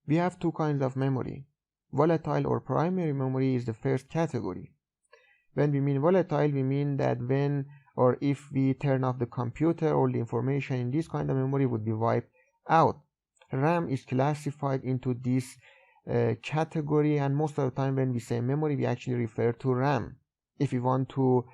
We have two kinds of memory. Volatile or primary memory is the first category. When we mean volatile, we mean that when or if we turn off the computer, all the information in this kind of memory would be wiped out. RAM is classified into this category, and most of the time when we say memory, we actually refer to RAM. If we want to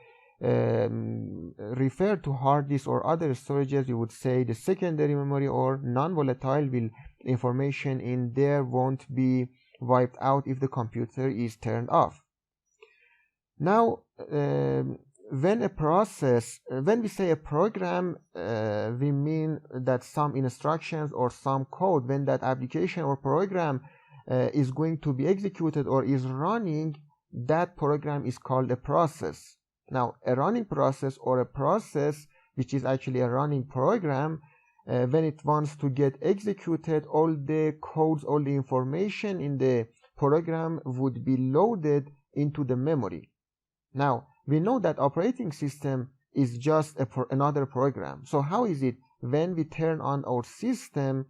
refer to hard disk or other storages, you would say the secondary memory or non-volatile. Will information in there won't be wiped out if the computer is turned off. Now, when we say a program, we mean that some instructions or some code, when that application or program is going to be executed or is running, that program is called a process. Now, a running process or a process which is actually a running program, when it wants to get executed, all the codes, all the information in the program would be loaded into the memory. Now, we know that operating system is just another program. So how is it when we turn on our system,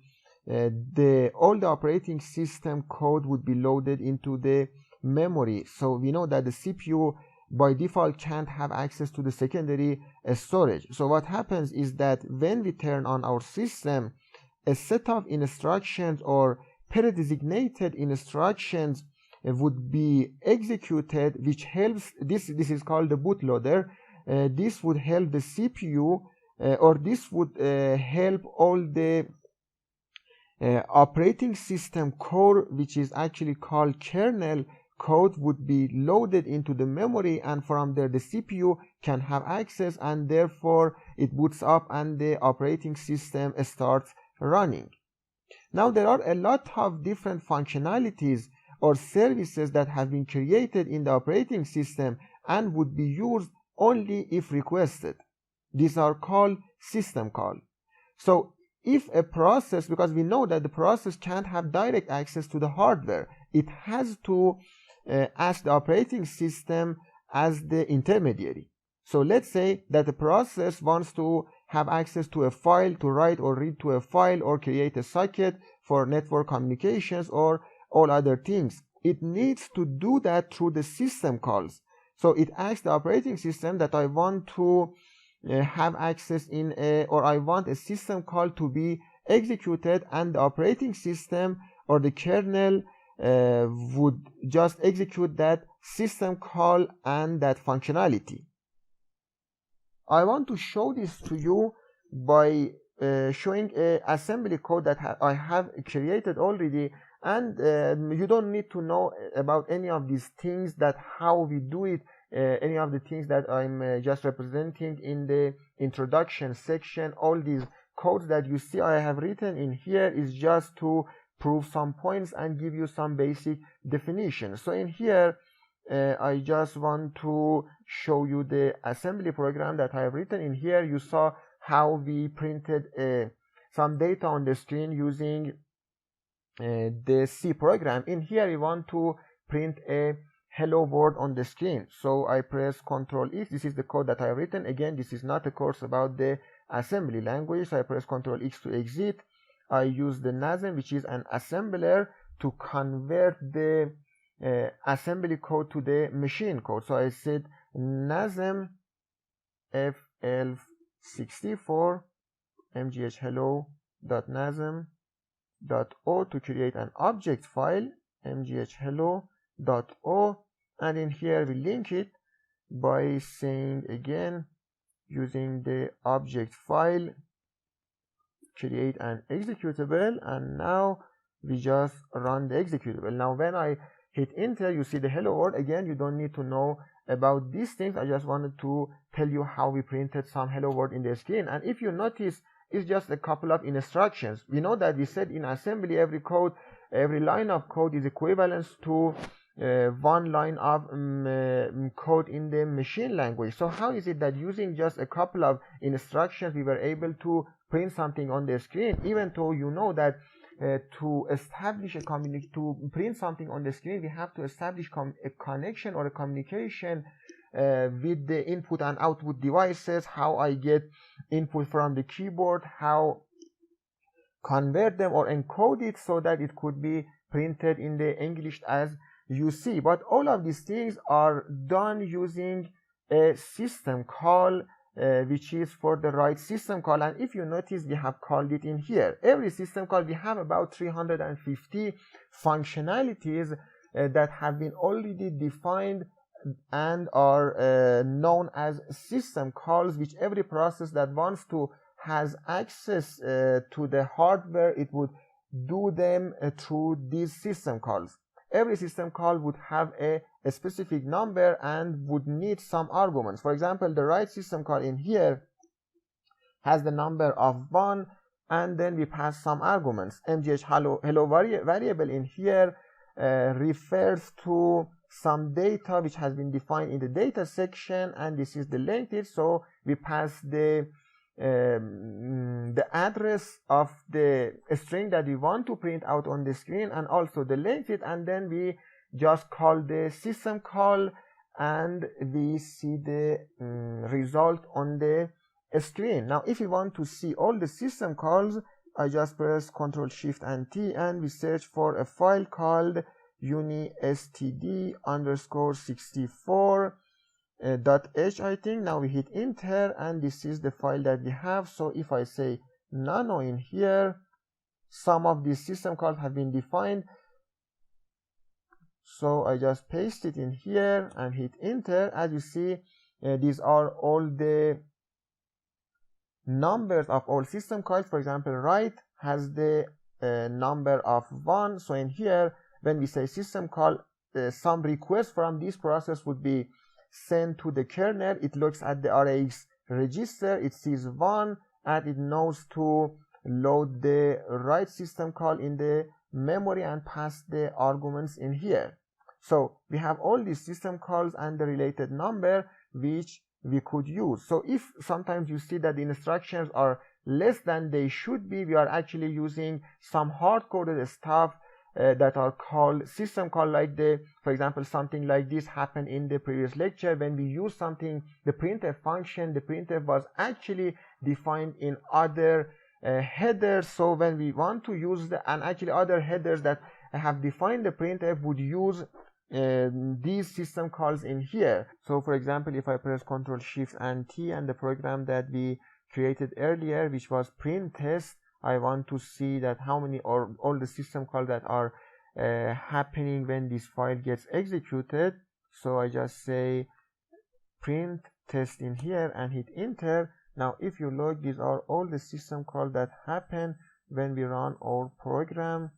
all the operating system code would be loaded into the memory? So we know that the CPU by default can't have access to the secondary storage. So what happens is that when we turn on our system, a set of instructions or pre-designated instructions would be executed, which helps this is called the bootloader. This would help the CPU, or this would help all the operating system core, which is actually called kernel code, would be loaded into the memory, and from there the CPU can have access, and therefore it boots up and the operating system starts running. Now, there are a lot of different functionalities or services that have been created in the operating system and would be used only if requested. These are called system call. So if a process, because we know that the process can't have direct access to the hardware, it has to ask the operating system as the intermediary. So let's say that the process wants to have access to a file, to write or read to a file, or create a socket for network communications or all other things. It needs to do that through the system calls. So it asks the operating system that I want to have access in or I want a system call to be executed, and the operating system or the kernel would just execute that system call and that functionality. I want to show this to you by showing an assembly code that I have created already, and you don't need to know about any of these things, that how we do it, any of the things that I'm just representing in the introduction section. All these codes that you see I have written in here is just to prove some points and give you some basic definitions. So in here I just want to show you the assembly program that I have written in here. You saw how we printed some data on the screen using the C program. In here we want to print a hello world on the screen. So I press Ctrl X. This is the code that I have written. Again, this is not a course about the assembly language. So I press Ctrl X to exit. I use the NASM, which is an assembler, to convert the assembly code to the machine code. So I said NASM FL64 mghhello.nasm.o to create an object file, mghhello.o, and in here we link it by saying again, using the object file, create an executable, and now we just run the executable. Now when I hit enter, you see the hello world. Again, you don't need to know about these things. I just wanted to tell you how we printed some hello world in the screen. And if you notice, it's just a couple of instructions. We know that we said in assembly every line of code is equivalent to one line of code in the machine language. So how is it that using just a couple of instructions we were able to print something on the screen, even though you know that to establish to print something on the screen, we have to establish a connection or a communication with the input and output devices, how I get input from the keyboard, how convert them or encode it so that it could be printed in the English as you see. But all of these things are done using a system call, which is for the write system call. And if you notice, we have called it in here. Every system call, we have about 350 functionalities that have been already defined and are known as system calls, which every process that wants to has access to the hardware, it would do them through these system calls. Every system call would have a specific number and would need some arguments. For example, the write system call in here has the number of 1, and then we pass some arguments. mgh hello variable in here refers to some data which has been defined in the data section, and this is the length. So we pass the address of the string that we want to print out on the screen and also the length, and then we just call the system call and we see the result on the screen. Now if you want to see all the system calls, I just press Ctrl Shift and T and we search for a file called unistd_64 .h, I think. Now we hit enter and this is the file that we have. So if I say nano in here, some of these system calls have been defined. So I just paste it in here and hit enter. As you see, these are all the numbers of all system calls. For example, write has the number of 1. So in here, when we say system call, some request from this process would be sent to the kernel. It looks at the RAX register, it sees 1, and it knows to load the write system call in the memory and pass the arguments in here. So we have all these system calls and the related number which we could use. So if sometimes you see that the instructions are less than they should be, we are actually using some hard-coded stuff that are called system call, like for example, something like this happened in the previous lecture. When we use something, the printf function, the printf was actually defined in other headers. So when we want to use and actually other headers that have defined the printf would use these system calls in here. So for example, if I press Ctrl Shift and T and the program that we created earlier, which was print test, I want to see that how many or all the system calls that are happening when this file gets executed. So I just say print test in here and hit enter. Now if you look, these are all the system calls that happen when we run our program.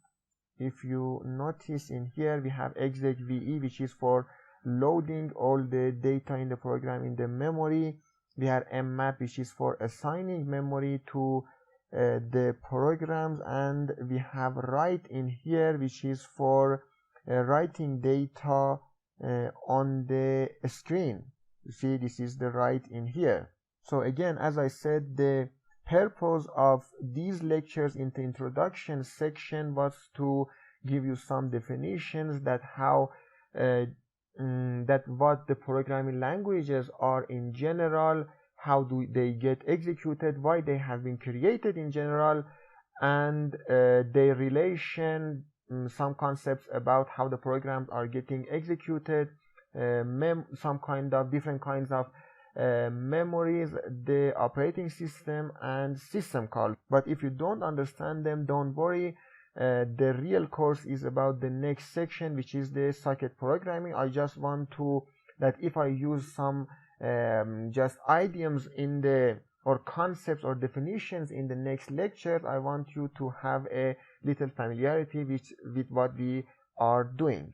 If you notice in here, we have execve, which is for loading all the data in the program in the memory. We have mmap, which is for assigning memory to the programs, and we have write in here, which is for writing data on the screen. You see, this is the write in here. So again, as I said, the purpose of these lectures in the introduction section was to give you some definitions that how that what the programming languages are in general, how do they get executed, why they have been created in general, and their relation, some concepts about how the programs are getting executed, some kind of different kinds of memories, the operating system, and system call. But if you don't understand them, don't worry. The real course is about the next section, which is the socket programming. I just want to that if I use some just idioms in the or concepts or definitions in the next lecture, I want you to have a little familiarity with what we are doing.